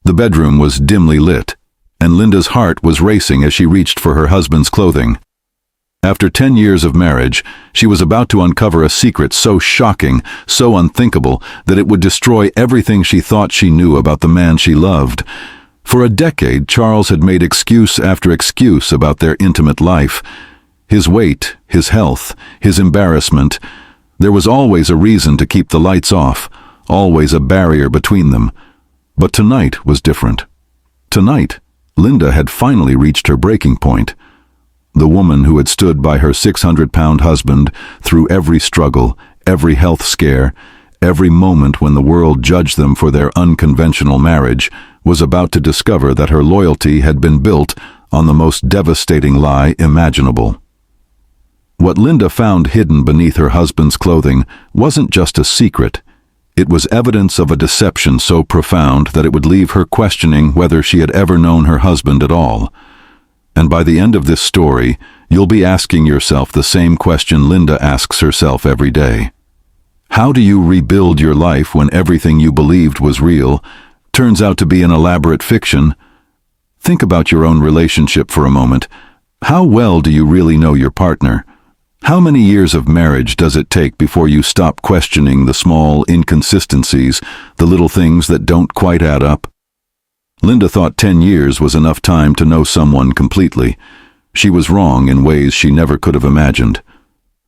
The bedroom was dimly lit, and Linda's heart was racing as she reached for her husband's clothing. After 10 years of marriage, she was about to uncover a secret so shocking, so unthinkable, that it would destroy everything she thought she knew about the man she loved. For a decade, Charles had made excuse after excuse about their intimate life. His weight, his health, his embarrassment. There was always a reason to keep the lights off, always a barrier between them. But tonight was different. Tonight, Linda had finally reached her breaking point. The woman who had stood by her 600-pound husband through every struggle, every health scare, every moment when the world judged them for their unconventional marriage, was about to discover that her loyalty had been built on the most devastating lie imaginable. What Linda found hidden beneath her husband's clothing wasn't just a secret. It was evidence of a deception so profound that it would leave her questioning whether she had ever known her husband at all. And by the end of this story, you'll be asking yourself the same question Linda asks herself every day. How do you rebuild your life when everything you believed was real turns out to be an elaborate fiction? Think about your own relationship for a moment. How well do you really know your partner? How many years of marriage does it take before you stop questioning the small inconsistencies, the little things that don't quite add up? Linda thought 10 years was enough time to know someone completely. She was wrong in ways she never could have imagined.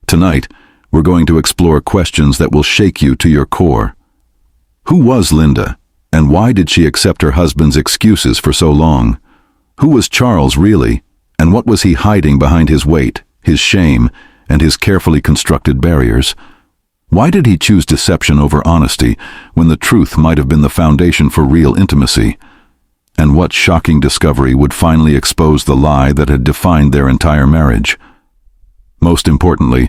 Tonight, we're going to explore questions that will shake you to your core. Who was Linda, and why did she accept her husband's excuses for so long? Who was Charles really, and what was he hiding behind his weight, his shame, and his carefully constructed barriers? Why did he choose deception over honesty when the truth might have been the foundation for real intimacy? And what shocking discovery would finally expose the lie that had defined their entire marriage? Most importantly,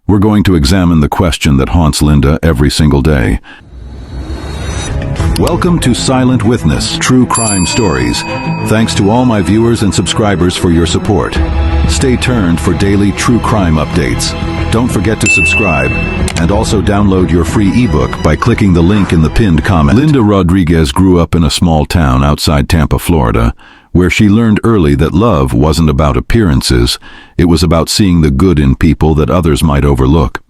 we're going to examine the question that haunts Linda every single day. Welcome to Silent Witness, True Crime Stories. Thanks to all my viewers and subscribers for your support. Stay tuned for daily true crime updates. Don't forget to subscribe, and also download your free ebook by clicking the link in the pinned comment. Linda Rodriguez grew up in a small town outside Tampa, Florida, where she learned early that love wasn't about appearances. It was about seeing the good in people that others might overlook.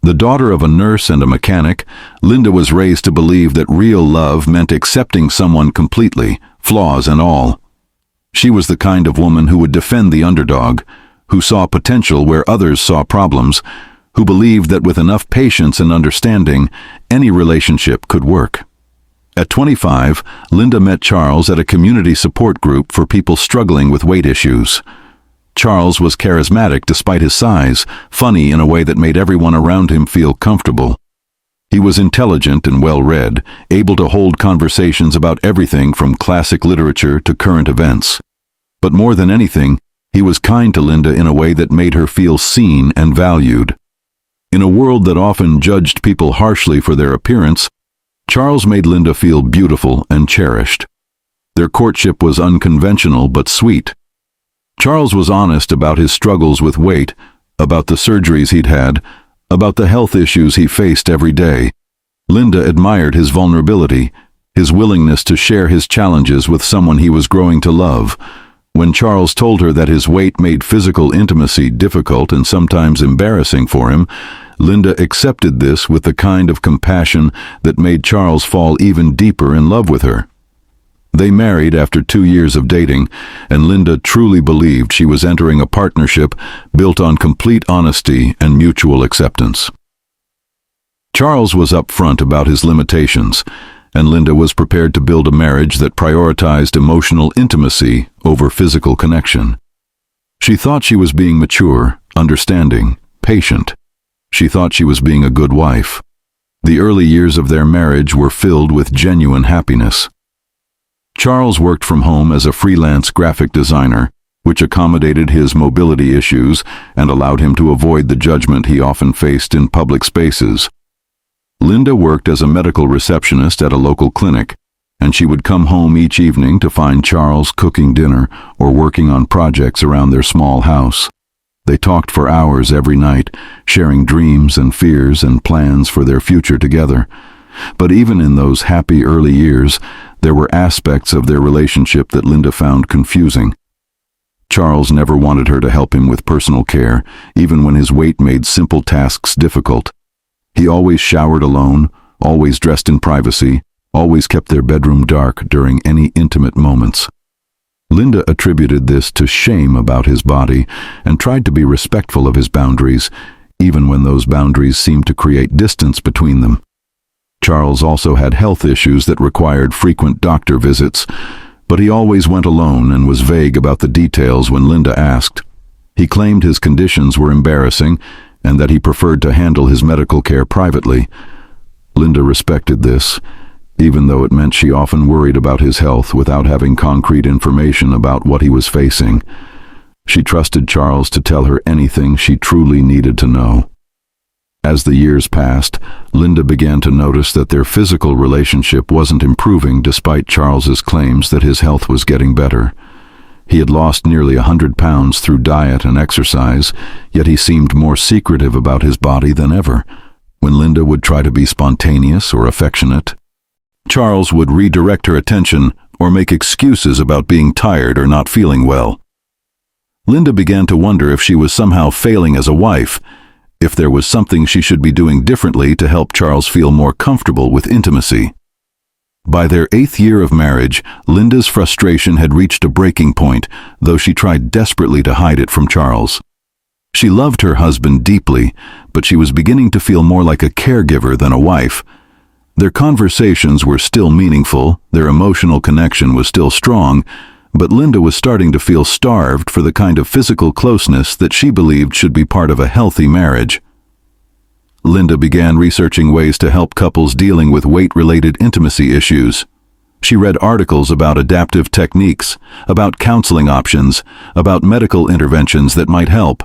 The daughter of a nurse and a mechanic, Linda was raised to believe that real love meant accepting someone completely, flaws and all. She was the kind of woman who would defend the underdog, who saw potential where others saw problems, who believed that with enough patience and understanding, any relationship could work. At 25, Linda met Charles at a community support group for people struggling with weight issues. Charles was charismatic despite his size, funny in a way that made everyone around him feel comfortable. He was intelligent and well-read, able to hold conversations about everything from classic literature to current events. But more than anything, he was kind to Linda in a way that made her feel seen and valued. In a world that often judged people harshly for their appearance, Charles made Linda feel beautiful and cherished. Their courtship was unconventional but sweet. Charles was honest about his struggles with weight, about the surgeries he'd had, about the health issues he faced every day. Linda admired his vulnerability, his willingness to share his challenges with someone he was growing to love. When Charles told her that his weight made physical intimacy difficult and sometimes embarrassing for him, Linda accepted this with the kind of compassion that made Charles fall even deeper in love with her. They married after 2 years of dating, and Linda truly believed she was entering a partnership built on complete honesty and mutual acceptance. Charles was upfront about his limitations, and Linda was prepared to build a marriage that prioritized emotional intimacy over physical connection. She thought she was being mature, understanding, patient. She thought she was being a good wife. The early years of their marriage were filled with genuine happiness. Charles worked from home as a freelance graphic designer, which accommodated his mobility issues and allowed him to avoid the judgment he often faced in public spaces. Linda worked as a medical receptionist at a local clinic, and she would come home each evening to find Charles cooking dinner or working on projects around their small house. They talked for hours every night, sharing dreams and fears and plans for their future together. But even in those happy early years, there were aspects of their relationship that Linda found confusing. Charles never wanted her to help him with personal care, even when his weight made simple tasks difficult. He always showered alone, always dressed in privacy, always kept their bedroom dark during any intimate moments. Linda attributed this to shame about his body and tried to be respectful of his boundaries, even when those boundaries seemed to create distance between them. Charles also had health issues that required frequent doctor visits, but he always went alone and was vague about the details when Linda asked. He claimed his conditions were embarrassing and that he preferred to handle his medical care privately. Linda respected this, even though it meant she often worried about his health without having concrete information about what he was facing. She trusted Charles to tell her anything she truly needed to know. As the years passed, Linda began to notice that their physical relationship wasn't improving despite Charles's claims that his health was getting better. He had lost nearly 100 pounds through diet and exercise, yet he seemed more secretive about his body than ever. When Linda would try to be spontaneous or affectionate, Charles would redirect her attention or make excuses about being tired or not feeling well. Linda began to wonder if she was somehow failing as a wife, if there was something she should be doing differently to help Charles feel more comfortable with intimacy. By their 8th year of marriage, Linda's frustration had reached a breaking point, though she tried desperately to hide it from Charles. She loved her husband deeply, but she was beginning to feel more like a caregiver than a wife. Their conversations were still meaningful, their emotional connection was still strong, but Linda was starting to feel starved for the kind of physical closeness that she believed should be part of a healthy marriage. Linda began researching ways to help couples dealing with weight-related intimacy issues. She read articles about adaptive techniques, about counseling options, about medical interventions that might help.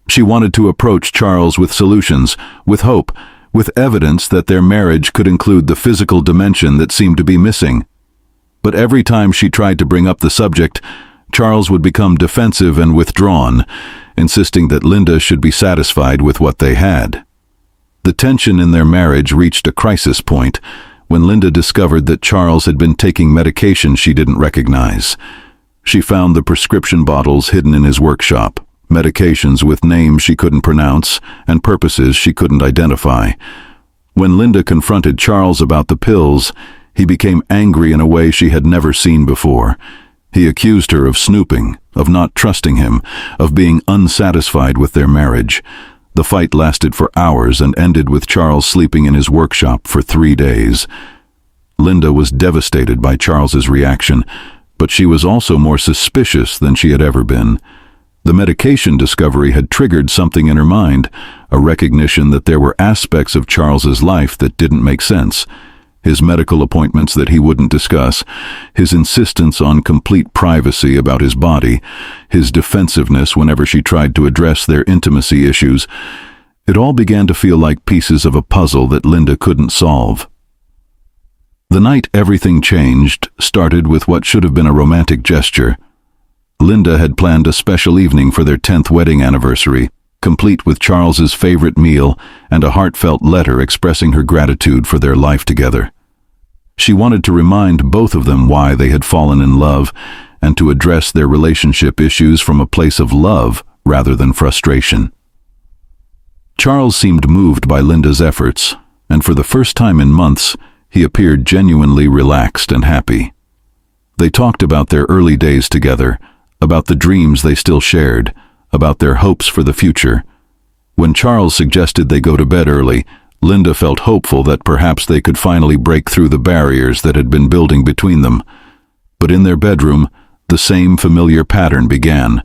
She wanted to approach Charles with solutions, with hope, with evidence that their marriage could include the physical dimension that seemed to be missing. But every time she tried to bring up the subject, Charles would become defensive and withdrawn, insisting that Linda should be satisfied with what they had. The tension in their marriage reached a crisis point when Linda discovered that Charles had been taking medication she didn't recognize. She found the prescription bottles hidden in his workshop, medications with names she couldn't pronounce and purposes she couldn't identify. When Linda confronted Charles about the pills, he became angry in a way she had never seen before. He accused her of snooping, of not trusting him, of being unsatisfied with their marriage. The fight lasted for hours and ended with Charles sleeping in his workshop for 3 days. Linda was devastated by Charles's reaction, but she was also more suspicious than she had ever been. The medication discovery had triggered something in her mind, a recognition that there were aspects of Charles's life that didn't make sense. His medical appointments that he wouldn't discuss, his insistence on complete privacy about his body, his defensiveness whenever she tried to address their intimacy issues. It all began to feel like pieces of a puzzle that Linda couldn't solve. The night everything changed started with what should have been a romantic gesture. Linda had planned a special evening for their 10th wedding anniversary, complete with Charles's favorite meal and a heartfelt letter expressing her gratitude for their life together. She wanted to remind both of them why they had fallen in love and to address their relationship issues from a place of love rather than frustration. Charles seemed moved by Linda's efforts, and for the first time in months, he appeared genuinely relaxed and happy. They talked about their early days together, about the dreams they still shared, about their hopes for the future. When Charles suggested they go to bed early, Linda felt hopeful that perhaps they could finally break through the barriers that had been building between them. But in their bedroom, the same familiar pattern began.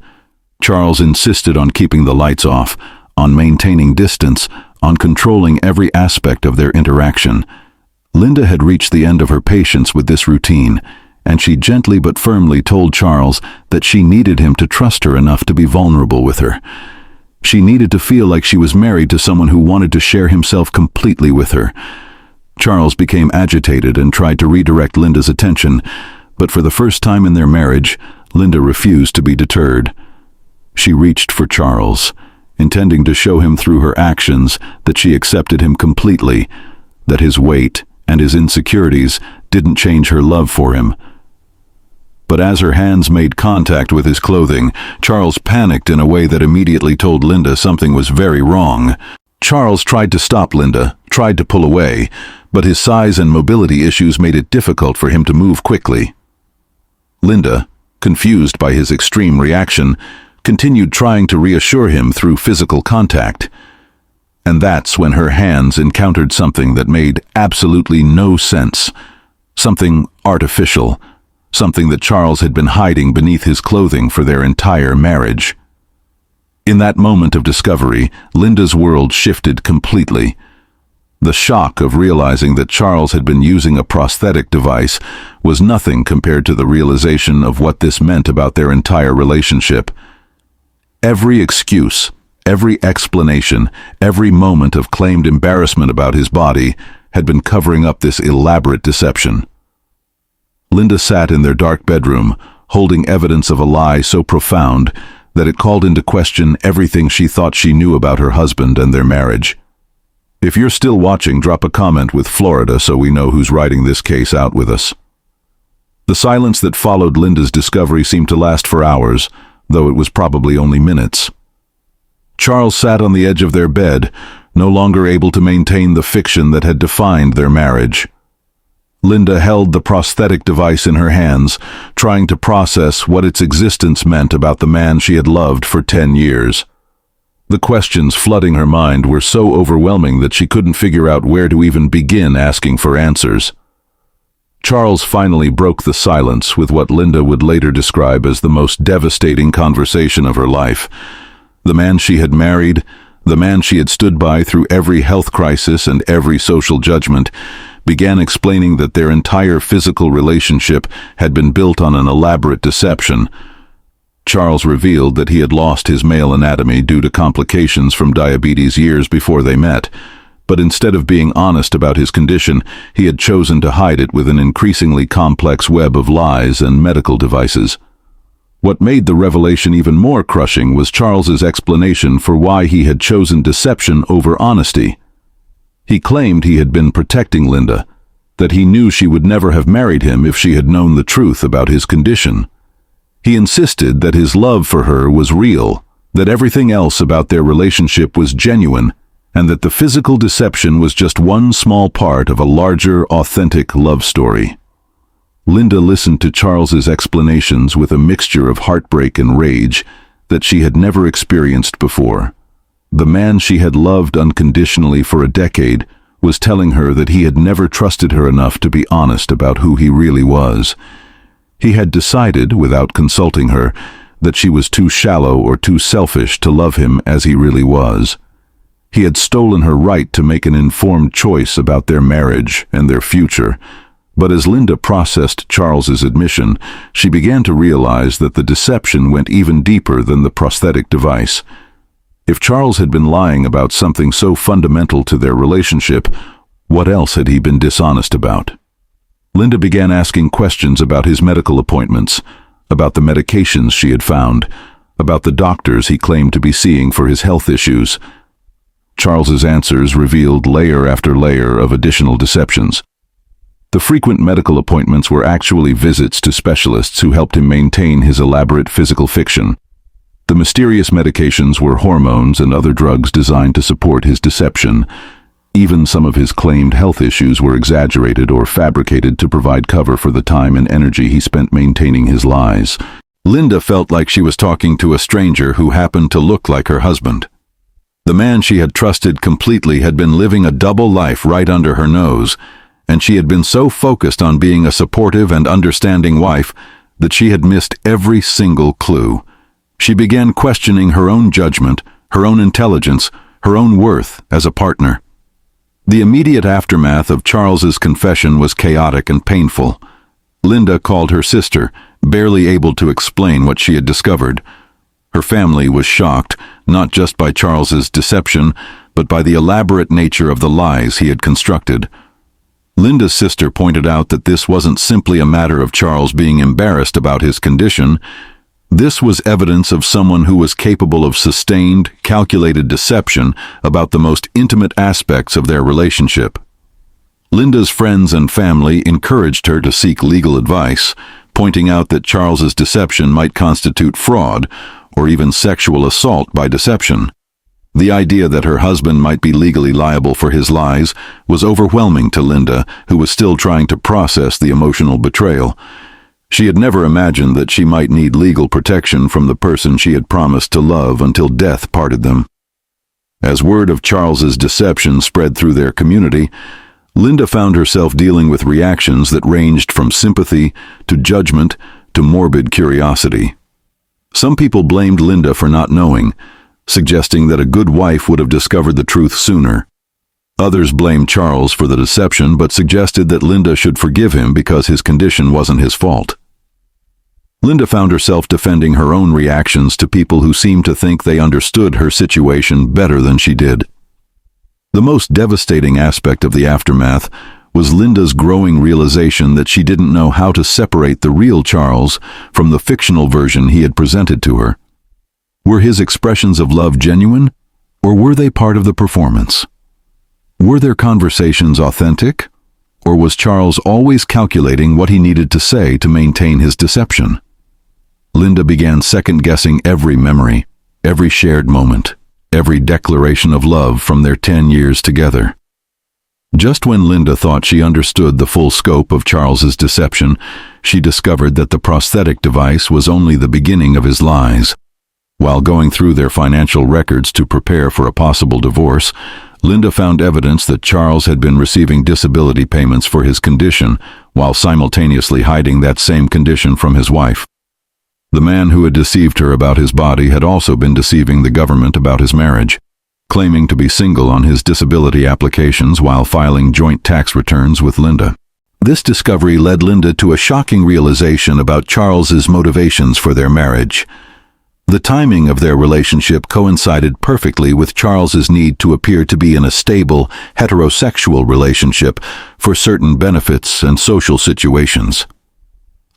Charles insisted on keeping the lights off, on maintaining distance, on controlling every aspect of their interaction. Linda had reached the end of her patience with this routine, and she gently but firmly told Charles that she needed him to trust her enough to be vulnerable with her. She needed to feel like she was married to someone who wanted to share himself completely with her. Charles became agitated and tried to redirect Linda's attention, but for the first time in their marriage, Linda refused to be deterred. She reached for Charles, intending to show him through her actions that she accepted him completely. that his weight and his insecurities didn't change her love for him. But as her hands made contact with his clothing, Charles panicked in a way that immediately told Linda something was very wrong. Charles tried to stop Linda, tried to pull away, but his size and mobility issues made it difficult for him to move quickly. Linda, confused by his extreme reaction, continued trying to reassure him through physical contact. And that's when her hands encountered something that made absolutely no sense. Something artificial. Something that Charles had been hiding beneath his clothing for their entire marriage. In that moment of discovery, Linda's world shifted completely. The shock of realizing that Charles had been using a prosthetic device was nothing compared to the realization of what this meant about their entire relationship. Every excuse, every explanation, every moment of claimed embarrassment about his body had been covering up this elaborate deception. Linda sat in their dark bedroom, holding evidence of a lie so profound that it called into question everything she thought she knew about her husband and their marriage. If you're still watching, drop a comment with Florida so we know who's writing this case out with us. The silence that followed Linda's discovery seemed to last for hours, though it was probably only minutes. Charles sat on the edge of their bed, no longer able to maintain the fiction that had defined their marriage. Linda held the prosthetic device in her hands, trying to process what its existence meant about the man she had loved for 10 years. The questions flooding her mind were so overwhelming that she couldn't figure out where to even begin asking for answers. Charles finally broke the silence with what Linda would later describe as the most devastating conversation of her life. The man she had married, the man she had stood by through every health crisis and every social judgment, began explaining that their entire physical relationship had been built on an elaborate deception. Charles revealed that he had lost his male anatomy due to complications from diabetes years before they met, but instead of being honest about his condition, he had chosen to hide it with an increasingly complex web of lies and medical devices. What made the revelation even more crushing was Charles's explanation for why he had chosen deception over honesty. He claimed he had been protecting Linda, that he knew she would never have married him if she had known the truth about his condition. He insisted that his love for her was real, that everything else about their relationship was genuine, and that the physical deception was just one small part of a larger, authentic love story. Linda listened to Charles's explanations with a mixture of heartbreak and rage that she had never experienced before. The man she had loved unconditionally for a decade was telling her that he had never trusted her enough to be honest about who he really was. He had decided, without consulting her, that she was too shallow or too selfish to love him as he really was. He had stolen her right to make an informed choice about their marriage and their future. But as Linda processed Charles's admission, she began to realize that the deception went even deeper than the prosthetic device. If Charles had been lying about something so fundamental to their relationship, what else had he been dishonest about? Linda began asking questions about his medical appointments, about the medications she had found, about the doctors he claimed to be seeing for his health issues. Charles's answers revealed layer after layer of additional deceptions. The frequent medical appointments were actually visits to specialists who helped him maintain his elaborate physical fiction. The mysterious medications were hormones and other drugs designed to support his deception. Even some of his claimed health issues were exaggerated or fabricated to provide cover for the time and energy he spent maintaining his lies. Linda felt like she was talking to a stranger who happened to look like her husband. The man she had trusted completely had been living a double life right under her nose, and she had been so focused on being a supportive and understanding wife that she had missed every single clue. She began questioning her own judgment, her own intelligence, her own worth as a partner. The immediate aftermath of Charles's confession was chaotic and painful. Linda called her sister, barely able to explain what she had discovered. Her family was shocked, not just by Charles's deception, but by the elaborate nature of the lies he had constructed. Linda's sister pointed out that this wasn't simply a matter of Charles being embarrassed about his condition. This was evidence of someone who was capable of sustained, calculated deception about the most intimate aspects of their relationship. Linda's friends and family encouraged her to seek legal advice, pointing out that Charles's deception might constitute fraud or even sexual assault by deception. The idea that her husband might be legally liable for his lies was overwhelming to Linda, who was still trying to process the emotional betrayal. She had never imagined that she might need legal protection from the person she had promised to love until death parted them. As word of Charles's deception spread through their community, Linda found herself dealing with reactions that ranged from sympathy to judgment to morbid curiosity. Some people blamed Linda for not knowing, suggesting that a good wife would have discovered the truth sooner. Others blamed Charles for the deception but suggested that Linda should forgive him because his condition wasn't his fault. Linda found herself defending her own reactions to people who seemed to think they understood her situation better than she did. The most devastating aspect of the aftermath was Linda's growing realization that she didn't know how to separate the real Charles from the fictional version he had presented to her. Were his expressions of love genuine, or were they part of the performance? Were their conversations authentic, or was Charles always calculating what he needed to say to maintain his deception? Linda began second-guessing every memory, every shared moment, every declaration of love from their 10 years together. Just when Linda thought she understood the full scope of Charles's deception, she discovered that the prosthetic device was only the beginning of his lies. While going through their financial records to prepare for a possible divorce, Linda found evidence that Charles had been receiving disability payments for his condition while simultaneously hiding that same condition from his wife. The man who had deceived her about his body had also been deceiving the government about his marriage, claiming to be single on his disability applications while filing joint tax returns with Linda. This discovery led Linda to a shocking realization about Charles's motivations for their marriage. The timing of their relationship coincided perfectly with Charles's need to appear to be in a stable, heterosexual relationship for certain benefits and social situations.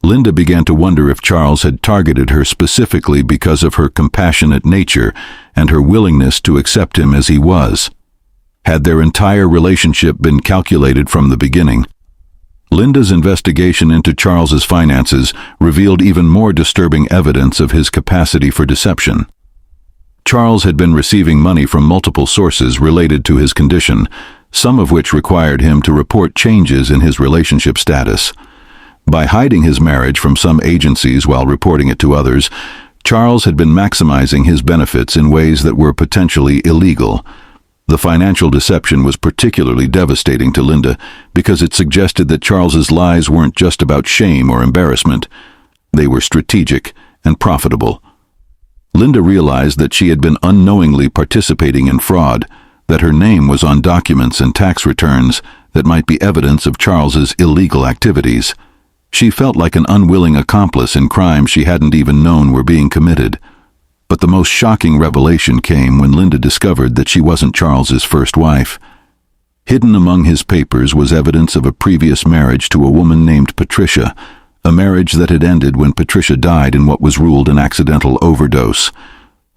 Linda began to wonder if Charles had targeted her specifically because of her compassionate nature and her willingness to accept him as he was. Had their entire relationship been calculated from the beginning? Linda's investigation into Charles's finances revealed even more disturbing evidence of his capacity for deception. Charles had been receiving money from multiple sources related to his condition, some of which required him to report changes in his relationship status. By hiding his marriage from some agencies while reporting it to others, Charles had been maximizing his benefits in ways that were potentially illegal. The financial deception was particularly devastating to Linda because it suggested that Charles's lies weren't just about shame or embarrassment. They were strategic and profitable. Linda realized that she had been unknowingly participating in fraud, that her name was on documents and tax returns that might be evidence of Charles's illegal activities. She felt like an unwilling accomplice in crimes she hadn't even known were being committed. But the most shocking revelation came when Linda discovered that she wasn't Charles's first wife. Hidden among his papers was evidence of a previous marriage to a woman named Patricia, a marriage that had ended when Patricia died in what was ruled an accidental overdose.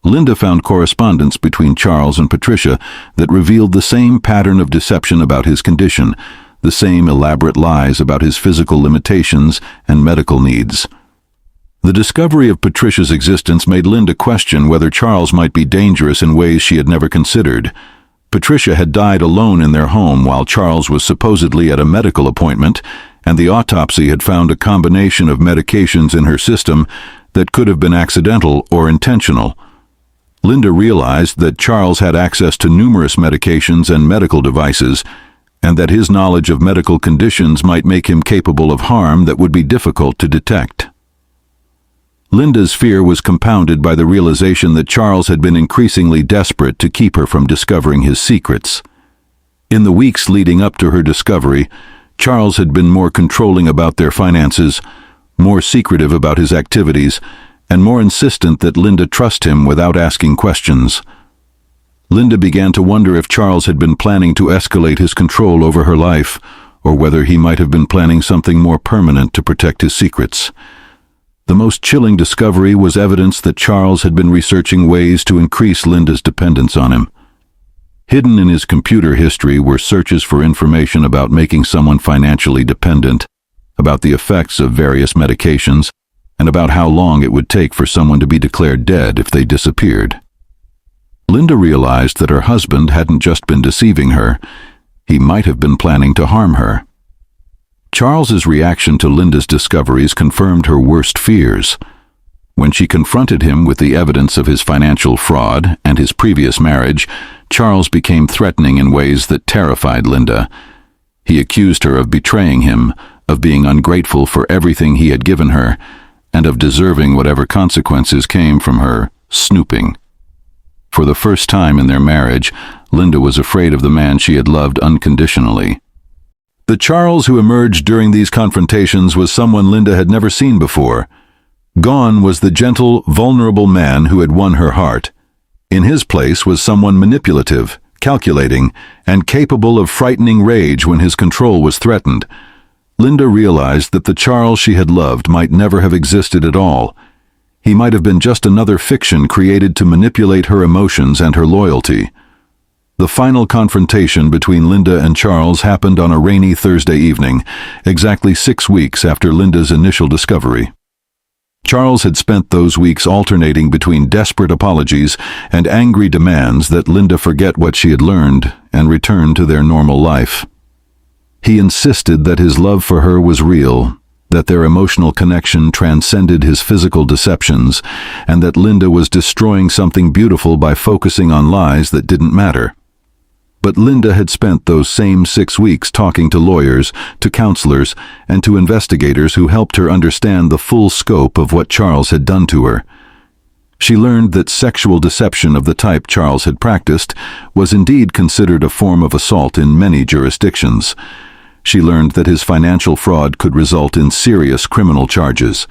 Linda found correspondence between Charles and Patricia that revealed the same pattern of deception about his condition, the same elaborate lies about his physical limitations and medical needs. The discovery of Patricia's existence made Linda question whether Charles might be dangerous in ways she had never considered. Patricia had died alone in their home while Charles was supposedly at a medical appointment, and the autopsy had found a combination of medications in her system that could have been accidental or intentional. Linda realized that Charles had access to numerous medications and medical devices, and that his knowledge of medical conditions might make him capable of harm that would be difficult to detect. Linda's fear was compounded by the realization that Charles had been increasingly desperate to keep her from discovering his secrets. In the weeks leading up to her discovery, Charles had been more controlling about their finances, more secretive about his activities, and more insistent that Linda trust him without asking questions. Linda began to wonder if Charles had been planning to escalate his control over her life, or whether he might have been planning something more permanent to protect his secrets. The most chilling discovery was evidence that Charles had been researching ways to increase Linda's dependence on him. Hidden in his computer history were searches for information about making someone financially dependent, about the effects of various medications, and about how long it would take for someone to be declared dead if they disappeared. Linda realized that her husband hadn't just been deceiving her, he might have been planning to harm her. Charles's reaction to Linda's discoveries confirmed her worst fears. When she confronted him with the evidence of his financial fraud and his previous marriage, Charles became threatening in ways that terrified Linda. He accused her of betraying him, of being ungrateful for everything he had given her, and of deserving whatever consequences came from her snooping. For the first time in their marriage, Linda was afraid of the man she had loved unconditionally. The Charles who emerged during these confrontations was someone Linda had never seen before. Gone was the gentle, vulnerable man who had won her heart. In his place was someone manipulative, calculating, and capable of frightening rage when his control was threatened. Linda realized that the Charles she had loved might never have existed at all. He might have been just another fiction created to manipulate her emotions and her loyalty. The final confrontation between Linda and Charles happened on a rainy Thursday evening, exactly 6 weeks after Linda's initial discovery. Charles had spent those weeks alternating between desperate apologies and angry demands that Linda forget what she had learned and return to their normal life. He insisted that his love for her was real, that their emotional connection transcended his physical deceptions, and that Linda was destroying something beautiful by focusing on lies that didn't matter. But Linda had spent those same 6 weeks talking to lawyers, to counselors, and to investigators who helped her understand the full scope of what Charles had done to her. She learned that sexual deception of the type Charles had practiced was indeed considered a form of assault in many jurisdictions. She learned that his financial fraud could result in serious criminal charges.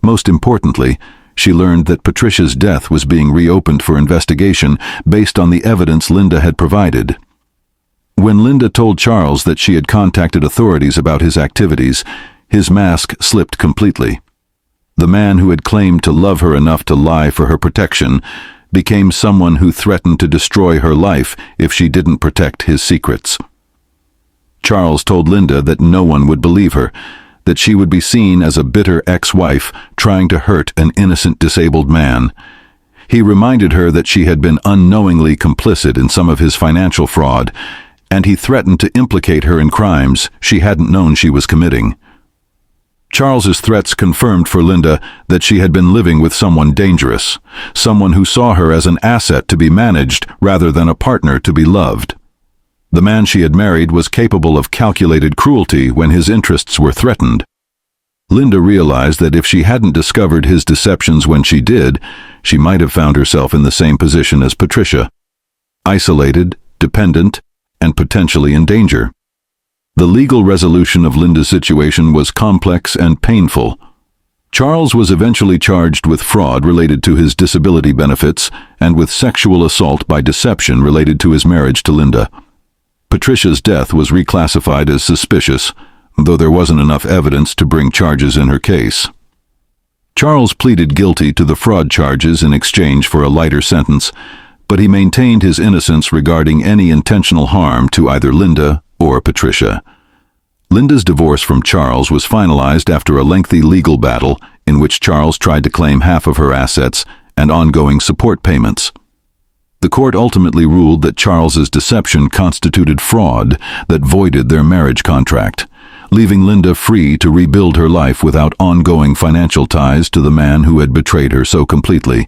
Most importantly, she learned that Patricia's death was being reopened for investigation based on the evidence Linda had provided. When Linda told Charles that she had contacted authorities about his activities, his mask slipped completely. The man who had claimed to love her enough to lie for her protection became someone who threatened to destroy her life if she didn't protect his secrets. Charles told Linda that no one would believe her, that she would be seen as a bitter ex-wife trying to hurt an innocent disabled man. He reminded her that she had been unknowingly complicit in some of his financial fraud, and he threatened to implicate her in crimes she hadn't known she was committing. Charles's threats confirmed for Linda that she had been living with someone dangerous, someone who saw her as an asset to be managed rather than a partner to be loved. The man she had married was capable of calculated cruelty when his interests were threatened. Linda realized that if she hadn't discovered his deceptions when she did, she might have found herself in the same position as Patricia, isolated, dependent, and potentially in danger. The legal resolution of Linda's situation was complex and painful. Charles was eventually charged with fraud related to his disability benefits and with sexual assault by deception related to his marriage to Linda. Patricia's death was reclassified as suspicious, though there wasn't enough evidence to bring charges in her case. Charles pleaded guilty to the fraud charges in exchange for a lighter sentence, but he maintained his innocence regarding any intentional harm to either Linda or Patricia. Linda's divorce from Charles was finalized after a lengthy legal battle in which Charles tried to claim half of her assets and ongoing support payments. The court ultimately ruled that Charles's deception constituted fraud that voided their marriage contract, leaving Linda free to rebuild her life without ongoing financial ties to the man who had betrayed her so completely.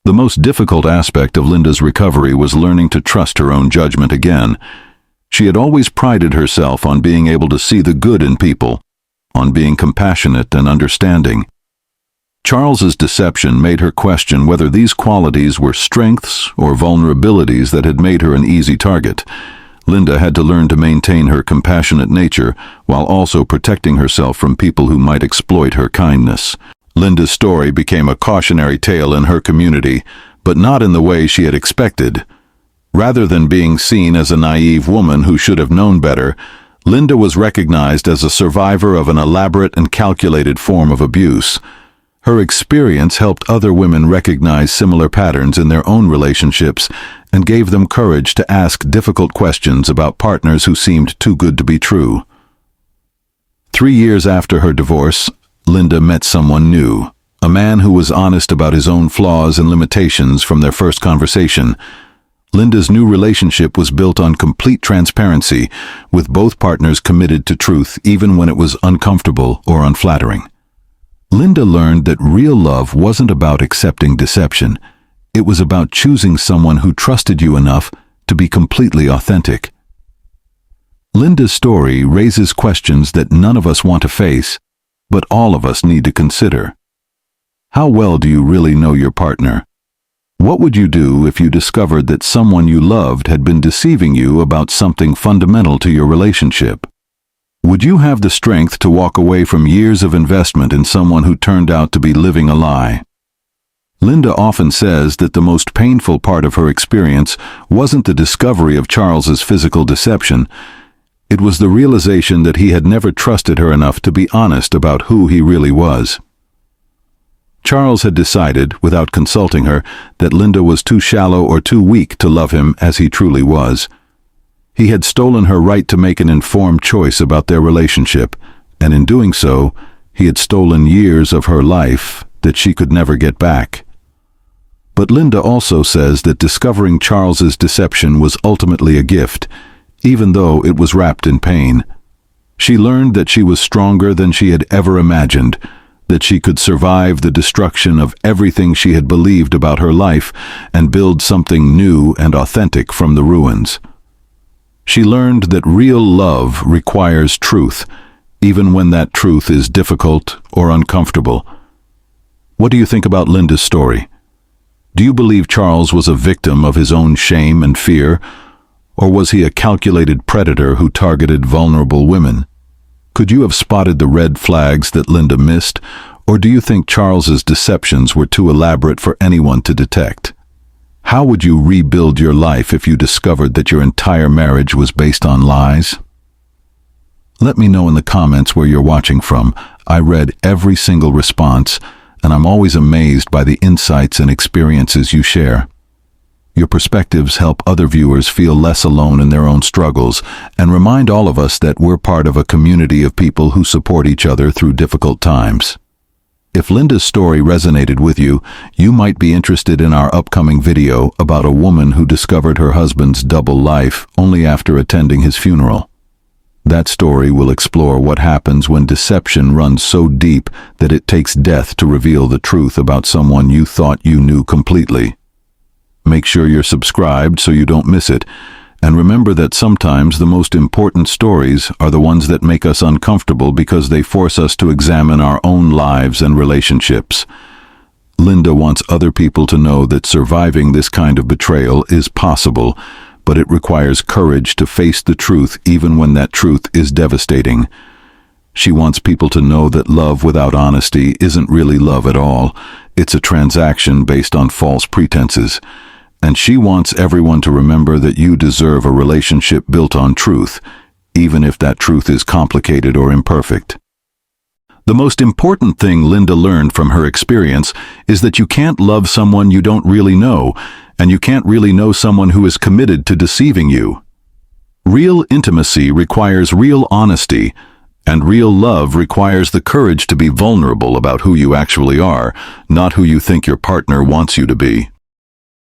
The most difficult aspect of Linda's recovery was learning to trust her own judgment again. She had always prided herself on being able to see the good in people, on being compassionate and understanding. Charles's deception made her question whether these qualities were strengths or vulnerabilities that had made her an easy target. Linda had to learn to maintain her compassionate nature while also protecting herself from people who might exploit her kindness. Linda's story became a cautionary tale in her community, but not in the way she had expected. Rather than being seen as a naive woman who should have known better, Linda was recognized as a survivor of an elaborate and calculated form of abuse. Her experience helped other women recognize similar patterns in their own relationships and gave them courage to ask difficult questions about partners who seemed too good to be true. 3 years after her divorce, Linda met someone new, a man who was honest about his own flaws and limitations from their first conversation. Linda's new relationship was built on complete transparency, with both partners committed to truth even when it was uncomfortable or unflattering. Linda learned that real love wasn't about accepting deception. It was about choosing someone who trusted you enough to be completely authentic. Linda's story raises questions that none of us want to face, but all of us need to consider. How well do you really know your partner? What would you do if you discovered that someone you loved had been deceiving you about something fundamental to your relationship? Would you have the strength to walk away from years of investment in someone who turned out to be living a lie? Linda often says that the most painful part of her experience wasn't the discovery of Charles's physical deception. It was the realization that he had never trusted her enough to be honest about who he really was. Charles had decided, without consulting her, that Linda was too shallow or too weak to love him as he truly was. He had stolen her right to make an informed choice about their relationship, and in doing so, he had stolen years of her life that she could never get back. But Linda also says that discovering Charles's deception was ultimately a gift, even though it was wrapped in pain. She learned that she was stronger than she had ever imagined, that she could survive the destruction of everything she had believed about her life and build something new and authentic from the ruins. She learned that real love requires truth, even when that truth is difficult or uncomfortable. What do you think about Linda's story? Do you believe Charles was a victim of his own shame and fear, or was he a calculated predator who targeted vulnerable women? Could you have spotted the red flags that Linda missed, or do you think Charles's deceptions were too elaborate for anyone to detect? How would you rebuild your life if you discovered that your entire marriage was based on lies? Let me know in the comments where you're watching from. I read every single response, and I'm always amazed by the insights and experiences you share. Your perspectives help other viewers feel less alone in their own struggles and remind all of us that we're part of a community of people who support each other through difficult times. If Linda's story resonated with you, you might be interested in our upcoming video about a woman who discovered her husband's double life only after attending his funeral. That story will explore what happens when deception runs so deep that it takes death to reveal the truth about someone you thought you knew completely. Make sure you're subscribed so you don't miss it, and remember that sometimes the most important stories are the ones that make us uncomfortable because they force us to examine our own lives and relationships. Linda wants other people to know that surviving this kind of betrayal is possible, but it requires courage to face the truth even when that truth is devastating. She wants people to know that love without honesty isn't really love at all. It's a transaction based on false pretenses. And she wants everyone to remember that you deserve a relationship built on truth, even if that truth is complicated or imperfect. The most important thing Linda learned from her experience is that you can't love someone you don't really know, and you can't really know someone who is committed to deceiving you. Real intimacy requires real honesty, and real love requires the courage to be vulnerable about who you actually are, not who you think your partner wants you to be.